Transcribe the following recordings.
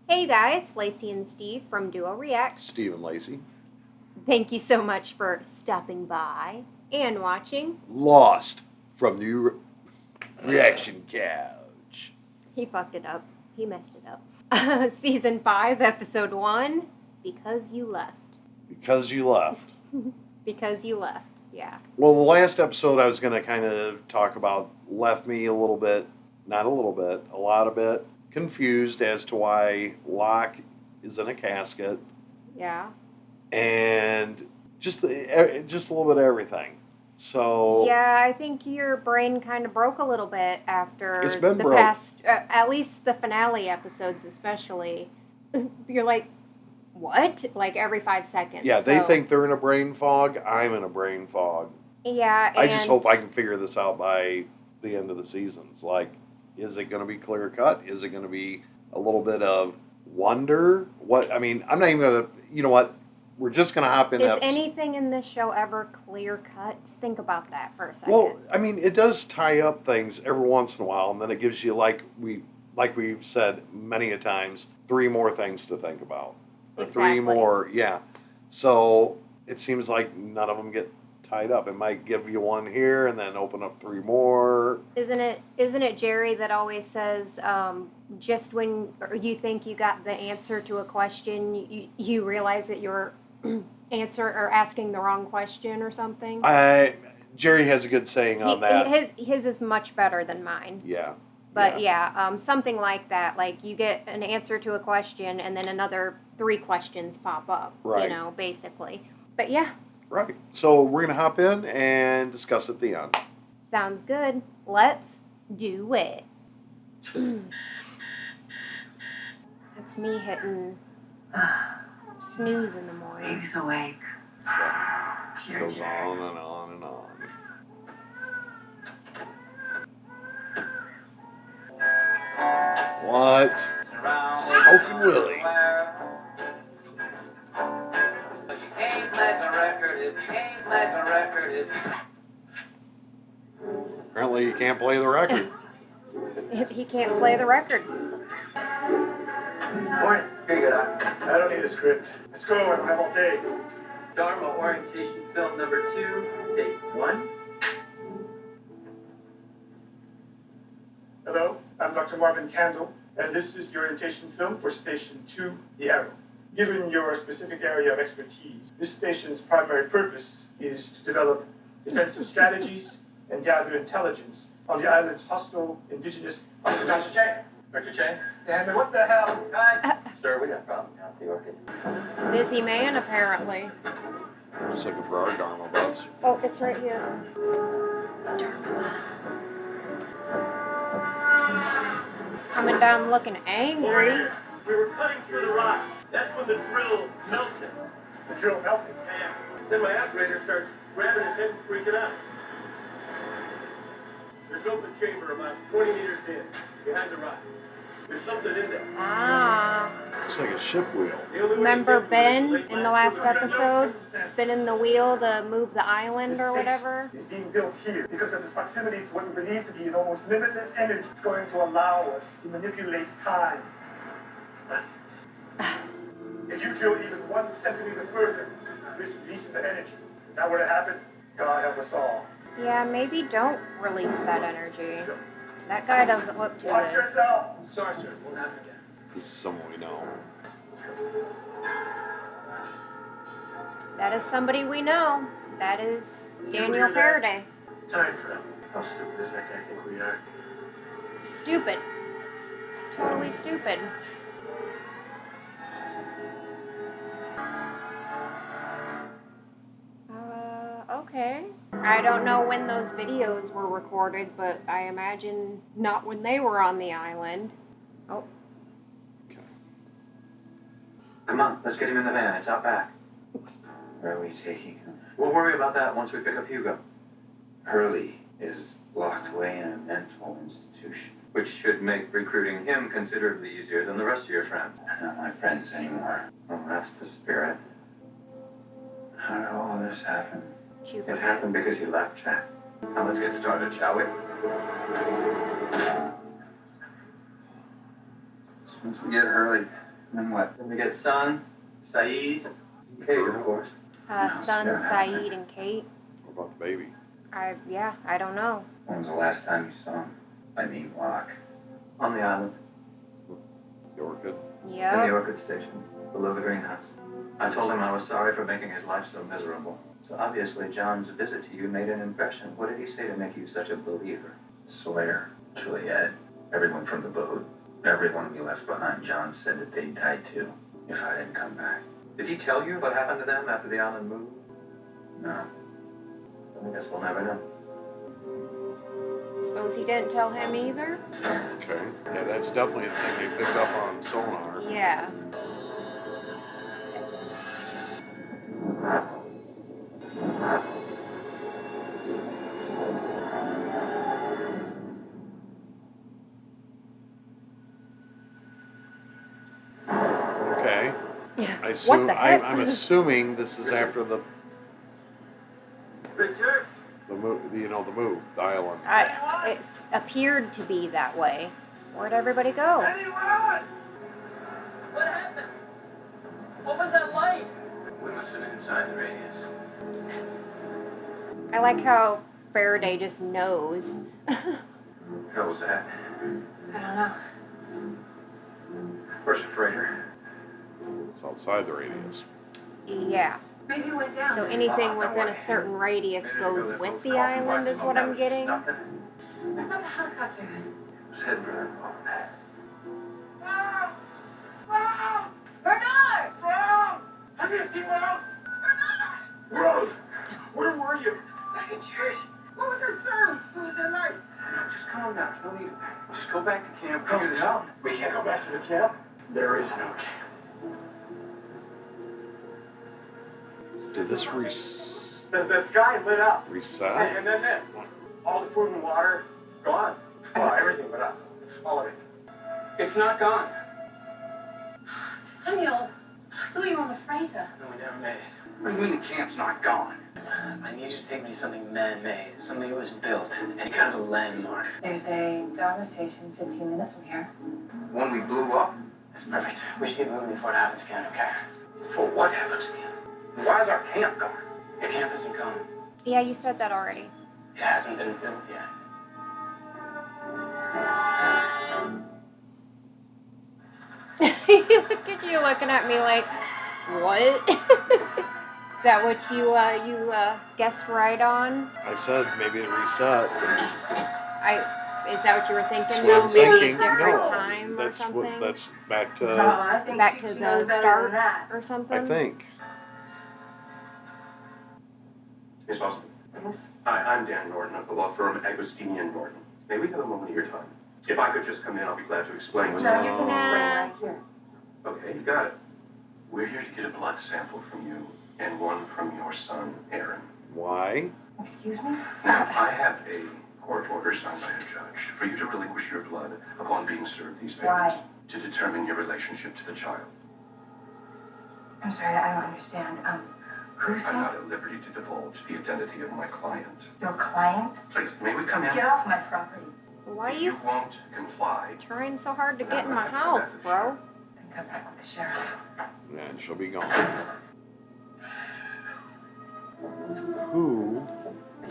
Hey guys, Lacey and Steve from Duo Reacts. Steve and Lacey. Thank you so much for stopping by and watching. Lost from the reaction couch. He fucked it up. He messed it up. Season 5, Episode 1, Because You Left. Because you left. Because you left, yeah. Well, the last episode I was going to kind of talk about left me a little bit, not a little bit, a lot of bit, confused as to why Locke is in a casket. Yeah. And just a little bit of everything. So yeah, I think your brain kind of broke a little bit after it's been the broke. past, at least the finale episodes especially. You're like, what? Like every 5 seconds. Yeah, they think they're in a brain fog. I'm in a brain fog. Yeah, I just hope I can figure this out by the end of the season. It's like, is it going to be clear cut? Is it going to be a little bit of wonder? What? I mean, I'm not even going to, you know what? We're just going to hop in. Is anything in this show ever clear cut? Think about that for a second. Well, I mean, it does tie up things every once in a while, and then it gives you, like we've said many a times, 3 more things to think about. Or exactly. 3 more, yeah. So it seems like none of them get tied up. It might give you one here and then open up 3 more. Isn't it Jerry that always says, just when you think you got the answer to a question, you realize that you're asking the wrong question or something? Jerry has a good saying on that. His is much better than mine. Yeah. But something like that. Like you get an answer to a question and then another 3 questions pop up. Right. You know, basically. But yeah. Right. So we're going to hop in and discuss at the end. Sounds good. Let's do it. That's me hitting snooze in the morning. Baby's awake. It goes on and on and on. What? Smoking Willie. Apparently you can't play the record. He can't play the record. Morning. Here you go, Doc. I don't need a script. Let's go. I don't have all day. Dharma orientation film number 2, take 1. Hello, I'm Dr. Marvin Candle, and this is the orientation film for Station 2, The Arrow. Given your specific area of expertise, this station's primary purpose is to develop defensive strategies and gather intelligence on the island's hostile indigenous population. Dr. Chang? Damn it, what the hell? Sir, we got a problem now at the orchid. Busy man, apparently. Just looking for our Dharma bus. Oh, it's right here. Dharma bus. Coming down looking angry. We were cutting through the rocks. That's when the drill melted. The drill melted. Yeah. Then my operator starts grabbing his head and freaking out. There's an open chamber about 20 meters in, behind the rock. There's something in there. Ah. Looks like a ship wheel. Remember Ben in the last episode spinning the wheel to move the island This or station whatever? is being built here because of its proximity to what we believe to be an almost limitless energy. It's going to allow us to manipulate time. If you drill even 1 centimeter further, you risk releasing the energy. If that were to happen, God help us all. Yeah, maybe don't release that energy. That guy doesn't look too Watch good. yourself. Sorry, sir. Won't happen again. This is someone we know. That is somebody we know. That is Daniel Faraday. Time travel. How stupid does that guy think we are? Stupid. Totally stupid. Okay. I don't know when those videos were recorded, but I imagine not when they were on the island. Oh. Okay. Come on, let's get him in the van. It's out back. Where are we taking him? We'll worry about that once we pick up Hugo. Hurley is locked away in a mental institution. Which should make recruiting him considerably easier than the rest of your friends. They're not my friends anymore. Well, that's the spirit. How did all this happen? Did you It forget? happened because you left, Jack. Now let's get started, shall we? Once we get Hurley, Then what? Then we get Son, Saeed, Kate, of course. Son, Saeed, and Kate. What about the baby? I don't know. When was the last time you saw him? I mean, Locke. On the island. The orchid? In the Yeah. Orchid Station. Below the greenhouse. I told him I was sorry for making his life so miserable. So obviously John's visit to you made an impression. What did he say to make you such a believer? Sawyer, Juliet, everyone from the boat, everyone we left behind, John said that they'd die too if I didn't come back. Did he tell you what happened to them after the island moved? No. I guess we'll never know. Suppose he didn't tell him either? Okay. Yeah, that's definitely the thing they picked up on sonar. Yeah. Okay. What assume the heck? I'm assuming this is after the Richard? move, the island. It appeared to be that way. Where'd everybody go? Anyone? What happened? What was that light? We must have been inside the radius. I like how Faraday just knows. How was that? I don't know. Where's the freighter? It's outside the radius. Yeah. Maybe it went down. So anything within a certain radius goes with the island is what I'm getting. Nothing. What about the helicopter? It was heading for that boat. Bernard! Have you seen Rose? Bernard! Rose! Where were you? Back in church. What was that sound? What was that light? Just calm down. You don't need to. Just go back to camp. Calm Figure this down. out. We can't go back to the camp. There is no camp. Did this The sky lit up. reset? And then this. All the food and water, gone. Well, everything but us. All of it. It's not gone. Daniel, I thought you were on the freighter. No, we never made it. What do you mean the camp's not gone? I need you to take me to something man-made, something that was built, any kind of a landmark. There's a Dharma station 15 minutes from here. One we blew up? That's perfect. We should get moving before it happens again, okay? Before what happens again? Why is our camp gone? The camp isn't gone. Yeah, you said that already. It hasn't been built yet. Look at you looking at me like, what? Is that what you guessed right on? I said maybe it reset. Is that what you were thinking? That's No, what I'm maybe thinking. a different No, time or that's something. that's back to I think Back to the start or something. I think. Miss Austin. Yes. Hi, I'm Dan Norton of the law firm Agostini and Norton. May we have a moment of your time? If I could just come in, I'll be glad to explain. No, you can Nah. explain right here. Okay, you got it. We're here to get a blood sample from you and one from your son, Aaron. Why? Excuse me? Now, I have a court order signed by a judge for you to relinquish your blood upon being served these papers Why? to determine your relationship to the child. I'm sorry, I don't understand. Who I'm said not at liberty to divulge the identity of my client. your client? Please, may we come in? Get off my property. Why are If you won't comply, trying so hard to get in my house, bro? Then come back with the sheriff. And she'll be gone. Who?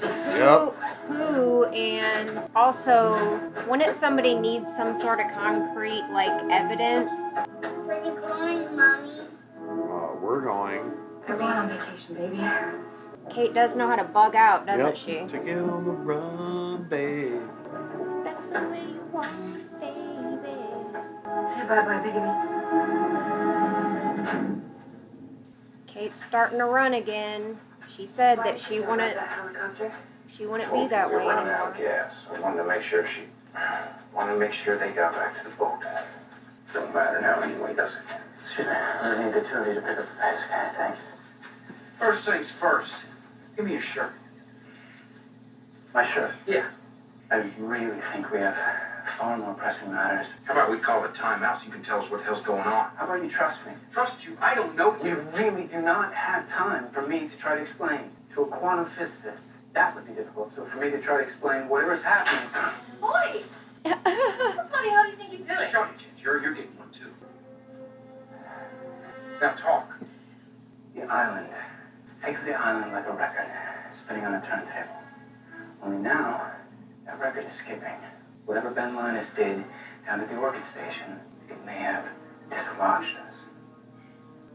Yep. Who, and also, wouldn't somebody need some sort of concrete, like, evidence? Where you going, Mommy? We're going. We're going on vacation, baby. Kate does know how to bug out, doesn't Yep. she? To get on the run, babe. That's the way you want it, baby. Say bye-bye, baby. Kate's starting to run again. She said that she wouldn't be that way anymore. Yes, I wanted to make sure they got back to the boat. Don't matter now anyway, does it? Excuse me, I need the two of you to pick up the pace, okay? Thanks. First things first. Give me your shirt. My shirt. Yeah. I really think we have far more pressing matters. How about we call it timeout so you can tell us what the hell's going on? How about you trust me? Trust you? I don't know You you. really do not have time for me to try to explain to a quantum physicist. That would be difficult. So for me to try to explain whatever's happening. Boy! What the bloody hell do you think you're doing? Shut it, Jet. You're getting one too. Now talk. The island. Think of the island like a record spinning on a turntable. Only now, that record is skipping. Whatever Ben Linus did down at the Orchid Station, it may have dislodged us.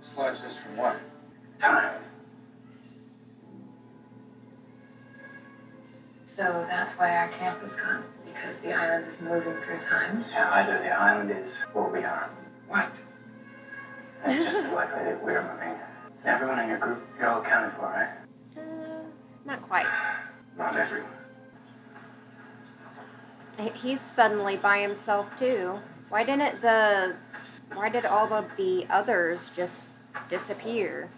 Dislodge this from what? Time. So that's why our camp is gone, because the island is moving through time. Yeah, either the island is or we are. What? And it's just as likely that we're moving. And everyone in your group, you're all accounted for, right? Not quite. Not everyone. He's suddenly by himself too. Why did all of the others just disappear?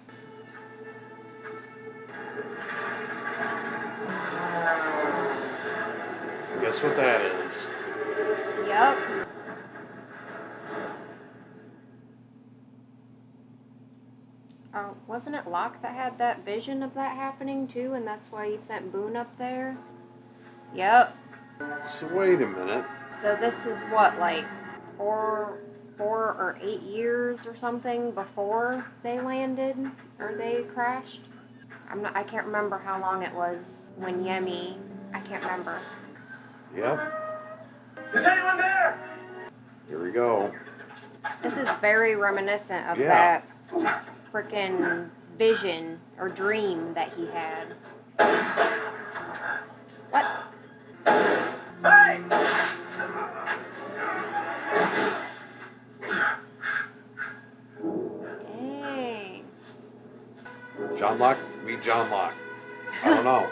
Guess what that is? Yep. Wasn't it Locke that had that vision of that happening too, and that's why he sent Boone up there? Yep. So wait a minute. So this is what, like 4 or 8 years or something before they landed or they crashed? I can't remember how long it was when Yemi. I can't remember. Yep. Is anyone there? Here we go. This is very reminiscent of Yeah. that freaking vision or dream that he had. What? Hey! Dang. John Locke? Meet John Locke. I don't know.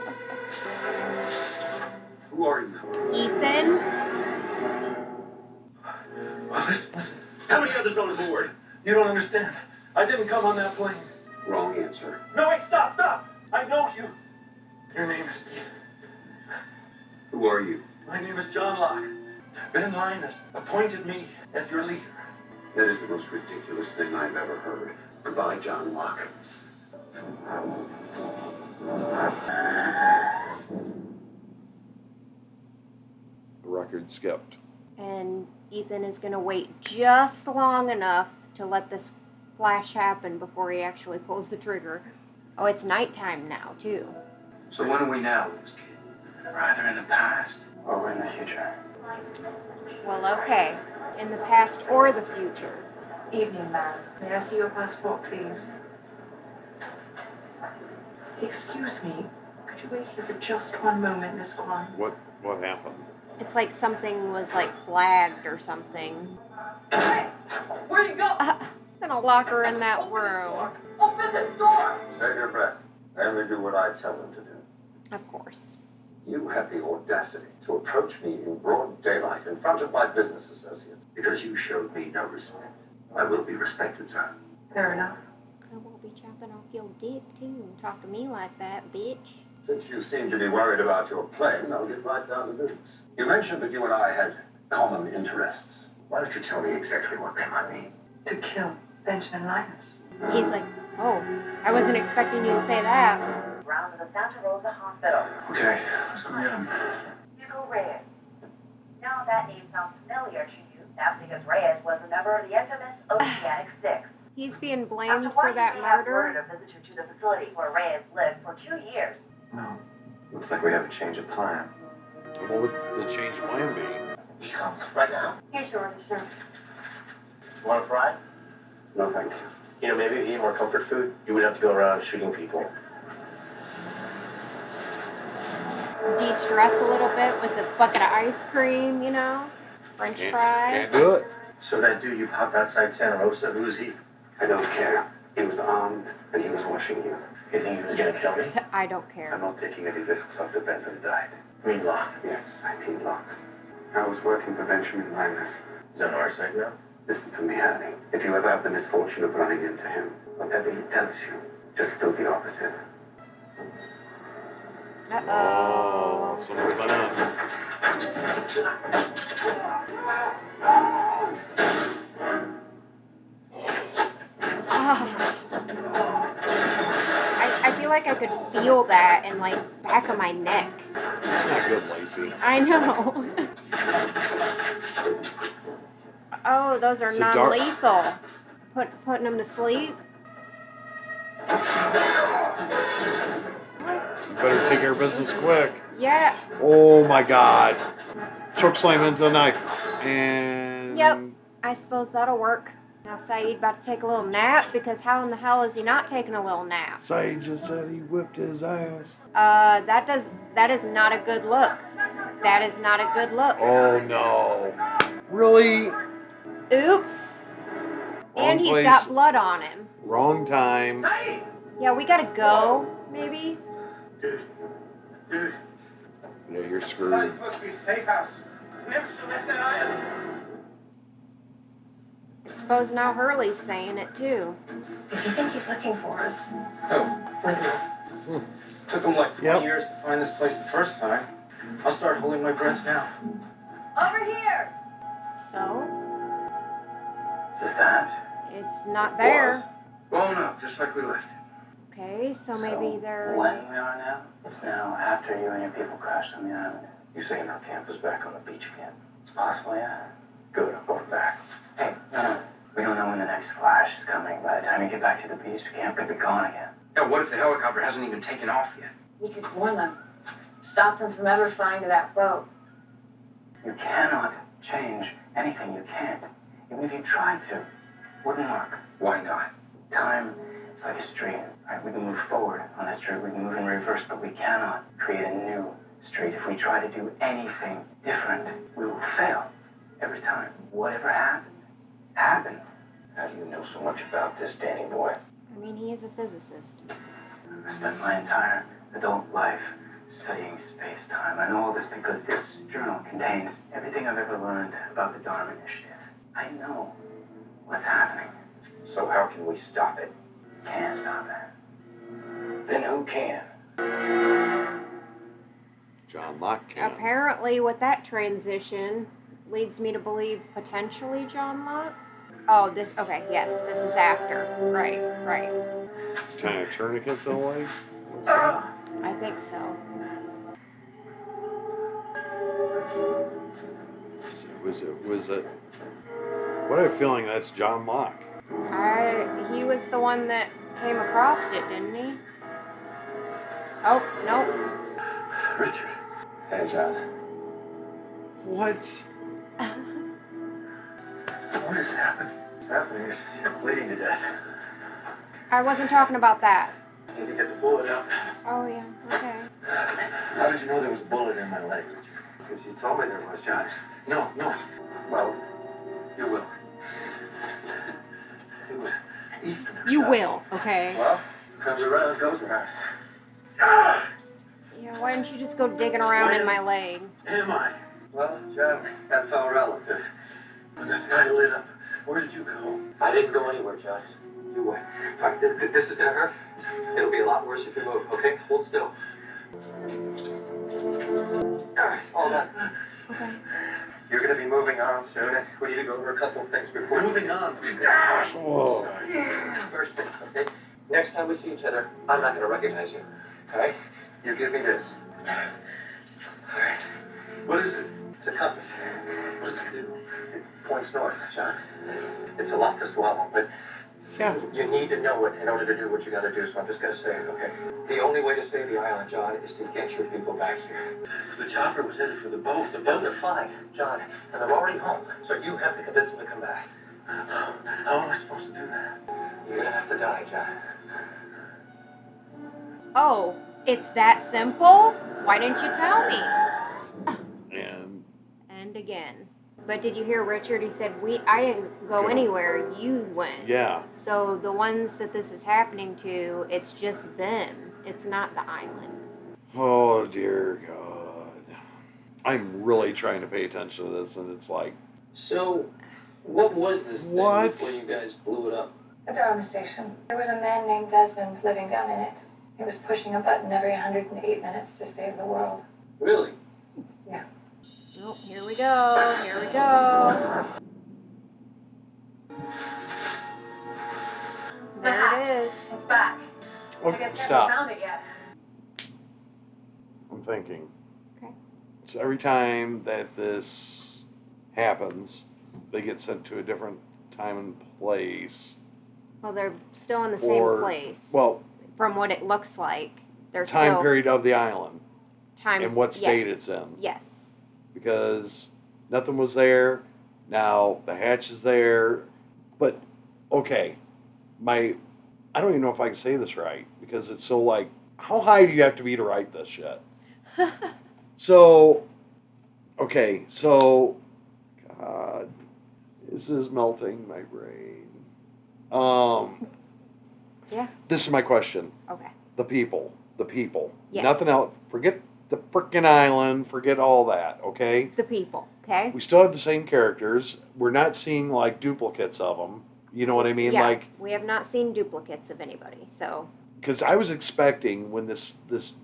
Who are you? Ethan? Listen. How many others on board? You don't understand. I didn't come on that plane. Wrong answer. No, wait, stop. I know you. Your name is Ethan. Who are you? My name is John Locke. Ben Linus appointed me as your leader. That is the most ridiculous thing I've ever heard. Goodbye, John Locke. The record skipped. And Ethan is going to wait just long enough to let this flash happen before he actually pulls the trigger. Oh, it's nighttime now, too. So when are we now, Liz Kid? We're either in the past or we're in the future. Well, okay. In the past or the future. Evening, ma'am. May I see your passport, please? Excuse me. Could you wait here for just one moment, Miss Kwan? What happened? It's like something was like flagged or something. Hey! Where you go? I'm gonna lock her in that room. Open this door! Save your breath. I only do what I tell them to do. Of course. You had the audacity to approach me in broad daylight in front of my business associates. Because you showed me no respect. I will be respected, sir. Fair enough. I won't be chopping off your dick, too. And talk to me like that, bitch. Since you seem to be worried about your plane, I'll get right down to business. You mentioned that you and I had common interests. Why don't you tell me exactly what they might mean? To kill Benjamin Linus. He's like, oh, I wasn't expecting you to say that. Grounds of the Santa Rosa Hospital. Okay, let's go get him. Hugo Reyes. Now that name sounds familiar to you. That's because Reyes was a member of the infamous Oceanic Six. He's being As to blamed why for that you may have murder. ordered a visitor to the facility where Reyes lived for 2 years. No. Looks like we have a change of plan. What would the change plan be? She comes right now. Here's your order, sir. Want a fry? No, thank you. You know, maybe if you eat more comfort food, you wouldn't have to go around shooting people. De-stress a little bit with a bucket of ice cream, you know? French fries. Can't do it. So that dude you popped outside Santa Rosa, who's he? I don't care. He was armed and he was watching you. You think he was gonna kill me? I don't care. I'm not taking any risks after Benton died. I mean, Locke. Yes, I mean Locke. I was working for Benjamin Linus. He's on our side now? Listen to me, Hurley. If you ever have the misfortune of running into him, whatever he tells you, just do the opposite. Oh, someone's been in. I feel like I could feel that in like back of my neck. It's not good, Lacey. I know. Oh, those are So Dar- non-lethal. Putting them to sleep. business quick. Yeah. Oh my god. Choke slam into the knife. And... Yep. I suppose that'll work. Now Saeed about to take a little nap, because how in the hell is he not taking a little nap? Saeed just said he whipped his ass. That is not a good look. That is not a good look. Oh no. Really? Oops. Wrong And he's place, got blood on him. wrong time. Yeah, we gotta go, maybe? Dude. Yeah, you're It's screwed. supposed to be a safe house. Never should have left that island. I suppose now Hurley's saying it too. Do you think he's looking for us? Oh. Took him like 20 years to find this place the first time. I'll start holding my breath now. Over here! So, Is that? it's not there. Blown up, just like we left. Okay, so maybe they're... When we are now? It's now after you and your people crashed on the island. You saying our camp is back on the beach again? It's possible, yeah. Good, I'm going back. Hey, no. We don't know when the next flash is coming. By the time you get back to the beach, the camp could be gone again. Yeah, what if the helicopter hasn't even taken off yet? We could warn them. Stop them from ever flying to that boat. You cannot change anything. You can't. Even if you tried to, wouldn't work. Why not? Time, it's like a street. Right? We can move forward on that street. We can move in reverse, but we cannot create a new street. If we try to do anything different, we will fail every time. Whatever happened. How do you know so much about this, Danny boy? I mean, he is a physicist. I spent my entire adult life studying space-time. I know all this because this journal contains everything I've ever learned about the Dharma initiative. I know what's happening. So how can we stop it? Can't stop it. Then who can? John Locke can. Apparently, with that transition, leads me to believe potentially John Locke. Oh, this, okay, yes, this is after. Right. It's tying a tourniquet to the leg. Looks like. I think so. Was it? What am I feeling? That's John Locke. He was the one that came across it, didn't he? Oh, nope. Richard. Hey, John. What? What has happened? What's happening is you're bleeding to death. I wasn't talking about that. You need to get the bullet out. Oh, yeah, okay. How did you know there was a bullet in my leg, Richard? Because you told me there was, John. No. Well, you will. It was Ethan. You will, okay. Well, comes around, goes around. Yeah, why didn't you just go digging around in my leg? Am I? Well, John, that's all relative. When the sky lit up, where did you go? I didn't go anywhere, John. You went. All right, this is gonna hurt. It'll be a lot worse if you move, okay? Hold still. All that. Okay. You're gonna be moving on soon, and we need to go over a couple of things before. Moving on. Whoa. First thing, okay? Next time we see each other, I'm not gonna recognize you. All right? You give me this. All right. What is it? It's a compass. What does it do? It points north, John. It's a lot to swallow, but Yeah. you need to know it in order to do what you gotta do, so I'm just gonna say it, okay? The only way to save the island, John, is to get your people back here. The chopper was headed for the boat. The boat are fine, John, and they're already home, so you have to convince them to come back. How am I supposed to do that? You're gonna have to die, John. Oh, it's that simple? Why didn't you tell me? And again. But did you hear Richard? He said, I didn't go anywhere, you went. Yeah. So the ones that this is happening to, it's just them. It's not the island. Oh dear God. I'm really trying to pay attention to this, and it's like. So, what was this thing What? before you guys blew it up? The Dharma station. There was a man named Desmond living down in it. He was pushing a button every 108 minutes to save the world. Really? Yeah. Oh, here we go. Here we go. The There hatch. it is. It's back. Oh, I guess they stop. haven't found it yet. I'm thinking. Okay. So every time that this happens, they get sent to a different time and place. Well, they're still in the Or- same place. Well, from what it looks like, they're time still. period of the island. Time. and what state yes. it's in. Yes. Because nothing was there. Now the hatch is there. But, okay, I don't even know if I can say this right because it's so like, how high do you have to be to write this shit? So, okay, so, God, this is melting my brain. Yeah. This is my question. Okay. The people. Yes. Nothing else. Forget the frickin' island. Forget all that, okay? The people. Okay. We still have the same characters. We're not seeing, like, duplicates of them. You know what I mean? Yeah. Like, We have not seen duplicates of anybody, so. because I was expecting when this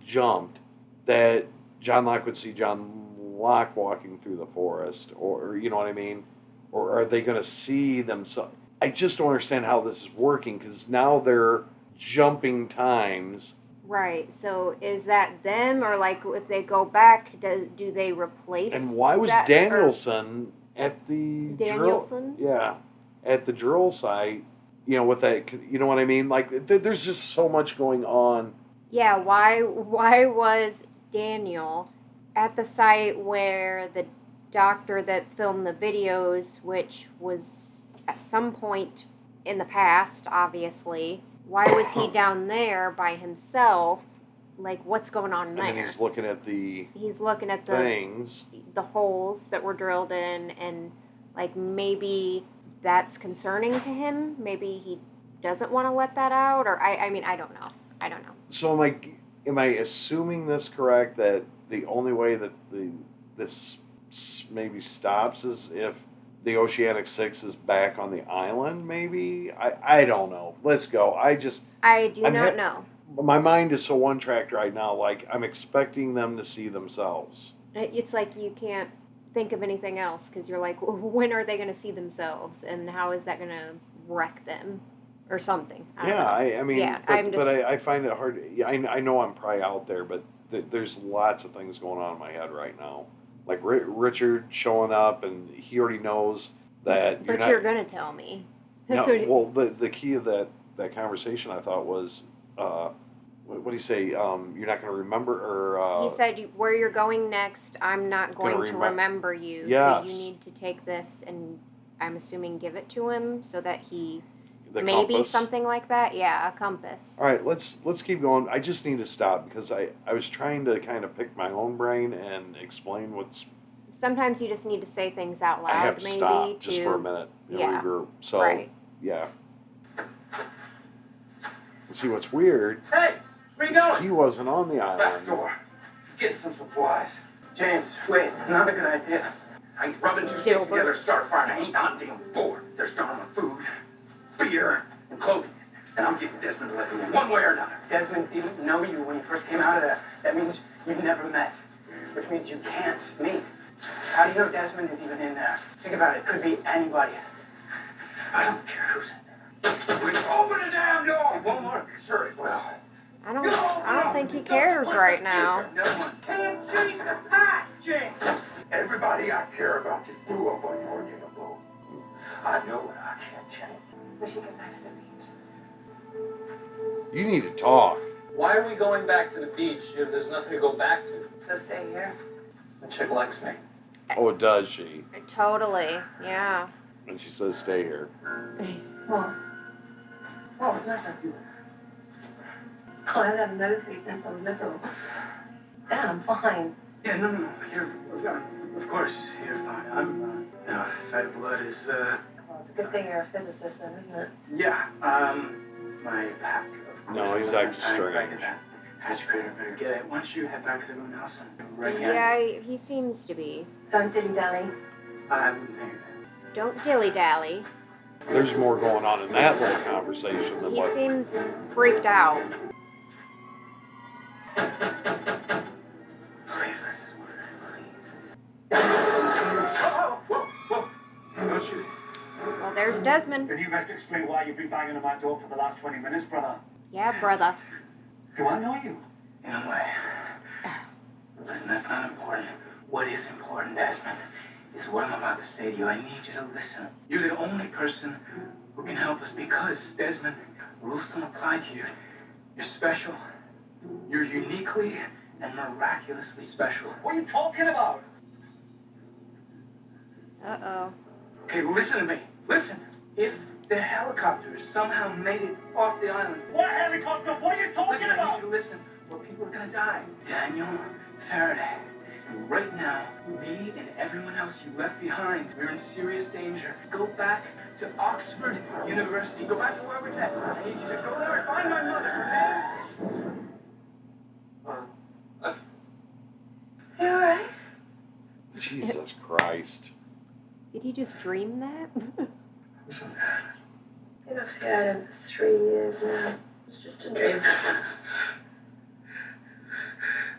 jumped that John Locke would see John Locke walking through the forest, or you know what I mean? Or are they going to see themselves? I just don't understand how this is working because now they're jumping times. Right. So is that them, or like if they go back, do they replace? And why was that, Danielson at the Danielson? drill? Yeah, at the drill site. You know, with that, you know what I mean? Like, there's just so much going on. Yeah. Why was Daniel at the site where the doctor that filmed the videos, which was at some point in the past, obviously? Why was he down there by himself? Like, what's going on there? And then he's looking at the things, the holes that were drilled in, and like maybe that's concerning to him. Maybe he doesn't want to let that out, or I mean, I don't know. So am I assuming this correct that the only way that this maybe stops is if the Oceanic 6 is back on the island, maybe? I don't know. Let's go. I do not know. My mind is so one-tracked right now. Like, I'm expecting them to see themselves. It's like you can't think of anything else because you're like, when are they going to see themselves? And how is that going to wreck them? Or something. I mean, but I find it hard. I know I'm probably out there, but there's lots of things going on in my head right now. Like Richard showing up, and he already knows that. But you're going to tell me. The key of that conversation I thought was, what do you say? You're not going to remember, or he said, where you're going next, I'm not going to remember you. Yes. So you need to take this, and I'm assuming give it to him so that he. The maybe compass. Something like that. Yeah, a compass. All right, let's keep going. I just need to stop because I was trying to kind of pick my own brain and explain what's. Sometimes you just need to say things out loud. I have to maybe stop just for a minute and regroup. So right. Yeah. See what's weird. Hey, where you going? He wasn't on the island. Back door. Getting some supplies. James, wait, not a good idea. I ain't rubbing two sticks together to start a fire, and I ain't hunting them bored. They're starving on food, beer, and clothing. And I'm getting Desmond to let me in one way or another. Desmond didn't know you when you first came out of that. That means you've never met, which means you can't meet. How do you know Desmond is even in there? Think about it. It could be anybody. I don't care who's in there. We open the damn door. It won't work. Sure it will. I don't think he cares right now. No one can change the past, James. Everybody I care about just blew up on your damn boat. I know what I can't change. We should get back to the beach. You need to talk. Why are we going back to the beach if there's nothing to go back to? So stay here. The chick likes me. Oh, does she? Totally. Yeah. And she says, "Stay here." What? What was nice of you? Oh, I haven't had a nosebleed since I was little. Dad, I'm fine. Yeah, no. You're fine. Of course, you're fine. I'm fine. No, sight of blood is, Well, it's a good thing you're a physicist then, isn't it? Yeah, my pack, of course. No, he's acting strange. Hatch crater, better get it. Why don't you head back with everyone else and right Yeah, he seems to be. Don't dilly-dally. I wouldn't think of that. Don't dilly-dally. There's more going on in that little conversation than He what. seems freaked out. Please, I just want to, Whoa. Don't shoot. Well, there's Desmond. Then you best explain why you've been banging on my door for the last 20 minutes, brother. Yeah, brother. Do I know you? In a way. Listen, that's not important. What is important, Desmond, is what I'm about to say to you. I need you to listen. You're the only person who can help us because, Desmond, rules don't apply to you. You're special. You're uniquely and miraculously special. What are you talking about? Uh-oh. Okay, listen to me. Listen. If the helicopters somehow made it off the island. What helicopter? What are you talking Listen, I about? need you to listen. Well, people are gonna die. Daniel, Faraday. And right now, me and everyone else you left behind, we're in serious danger. Go back to Oxford University. Go back to where we're at. I need you to go there and find my mother, okay? You alright? Jesus Christ. Did he just dream that? Been off the island for 3 years now. It's just a dream.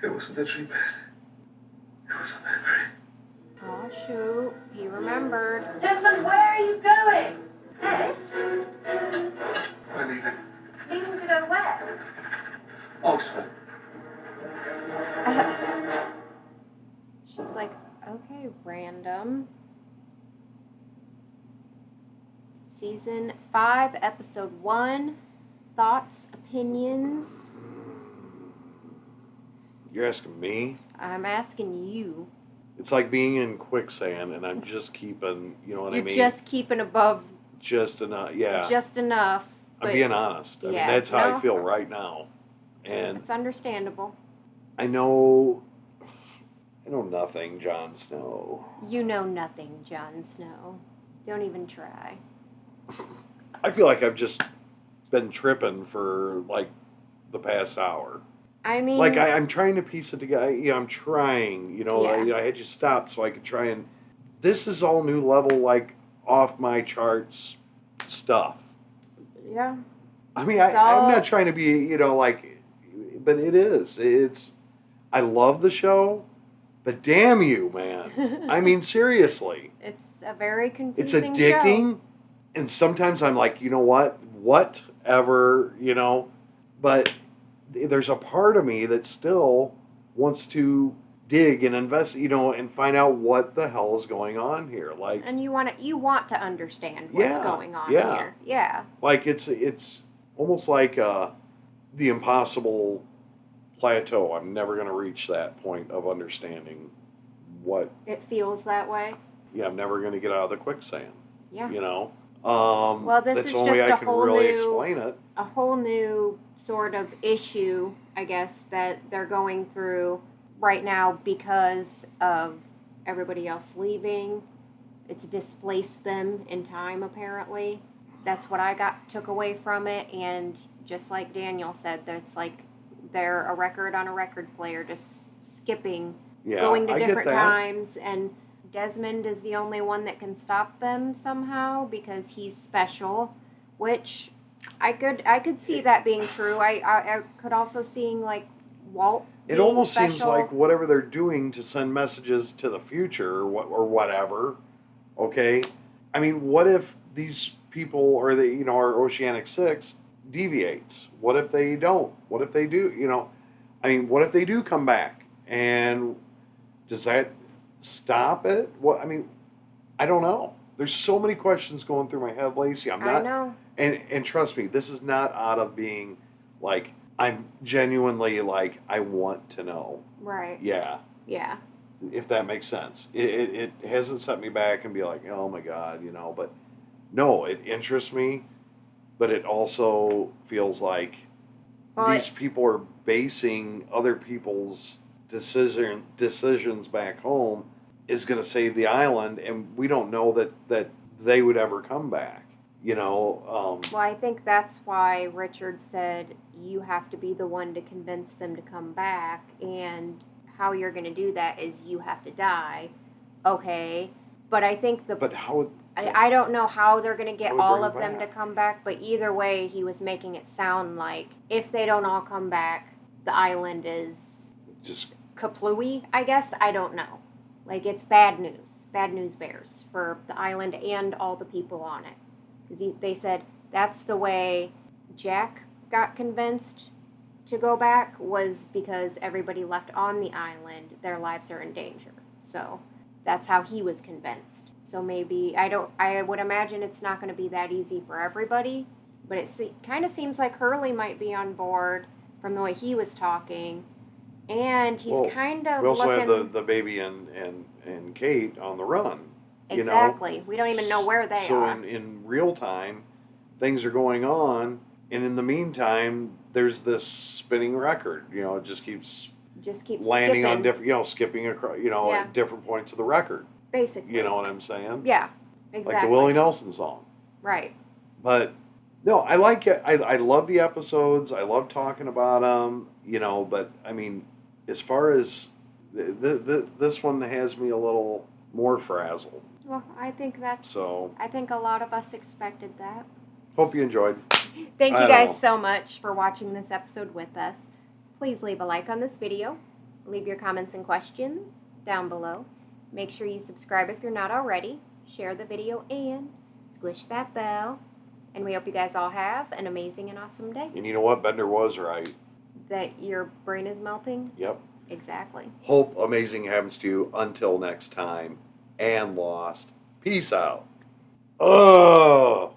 It wasn't a dream. It was a memory. Oh, shoot. He remembered. Desmond, where are you going? Yes? We're leaving. Leaving to go where? Oxford. She's like, okay, random. Season 5, Episode 1. Thoughts, opinions. You're asking me? I'm asking you. It's like being in quicksand, and I'm just keeping, you know what I mean? You're just keeping above. Just enough, yeah. Just enough. I'm being honest. I mean, yeah, that's how no. I feel right now. And It's understandable. I know nothing, Jon Snow. You know nothing, Jon Snow. Don't even try. I feel like I've just been tripping for, like, the past hour. I mean... Like, I'm trying to piece it together. You know, I'm trying. You know, Yeah. I had you stop so I could try and... This is all new level, like, off my charts stuff. Yeah. I mean, It's I'm not trying to be, you know, like... But it is. It's... I love the show, but damn you, man. I mean, seriously. It's a very It's confusing addicting. show. And sometimes I'm like, you know what? Whatever, you know? But there's a part of me that still wants to dig and invest, you know, and find out what the hell is going on here. Like, And you want to understand what's Yeah, going on yeah. here. Yeah. like it's almost like the impossible plateau. I'm never going to reach that point of understanding what. It feels that way. Yeah, I'm never going to get out of the quicksand. Yeah. You know. Well, this that's is the only way just I a can whole really new- explain it. A whole new sort of issue, I guess, that they're going through right now because of everybody else leaving. It's displaced them in time, apparently. That's what I took away from it. And just like Daniel said, that's like they're a record on a record player, just skipping, Yeah, going to I get different that. times. And Desmond is the only one that can stop them somehow because he's special, which I could see that being true. I could also seeing like Walt. It being almost seems special. like whatever they're doing to send messages to the future or whatever. Okay, I mean, what if these people or our Oceanic 6 deviates? What if they don't? What if they do? You know, I mean, what if they do come back? And does that stop it? What I mean, I don't know. There's so many questions going through my head, Lacey. I'm not. I know. And trust me, this is not out of being like I'm genuinely like I want to know. Right. Yeah. Yeah. If that makes sense. It hasn't set me back and be like, oh my God, you know, but no, it interests me, but it also feels like these people are basing other people's decisions back home is going to save the island, and we don't know that they would ever come back, you know. Well, I think that's why Richard said you have to be the one to convince them to come back, and how you're going to do that is you have to die. Okay. But I think But how... I don't know how they're going to get How would all bring of them to back? come back, but either way, he was making it sound like if they don't all come back, the island is Just... kaplooey, I guess. I don't know. Like, it's bad news. Bad news bears for the island and all the people on it. Because they said that's the way Jack got convinced to go back, was because everybody left on the island, their lives are in danger. So that's how he was convinced. So maybe, I would imagine it's not going to be that easy for everybody, but it kind of seems like Hurley might be on board from the way he was talking. And he's Well, kind of We also looking... have the baby and Kate on the run. Exactly. We don't even know where they so are. So in real time, things are going on, and in the meantime, there's this spinning record. It just keeps landing skipping. on different, skipping across, Yeah. at different points of the record. Basically. You know what I'm saying? Yeah, exactly. Like the Willie Nelson song. Right. But no, I like it. I love the episodes. I love talking about them. But I mean, as far as this one has me a little more frazzled. Well, I think that's... So I think a lot of us expected that. Hope you enjoyed. Thank you guys so much for watching this episode with us. Please leave a like on this video. Leave your comments and questions down below. Make sure you subscribe if you're not already. Share the video and squish that bell. And we hope you guys all have an amazing and awesome day. And you know what? Bender was right. That your brain is melting? Yep. Exactly. Hope amazing happens to you until next time. And Lost. Peace out. Oh.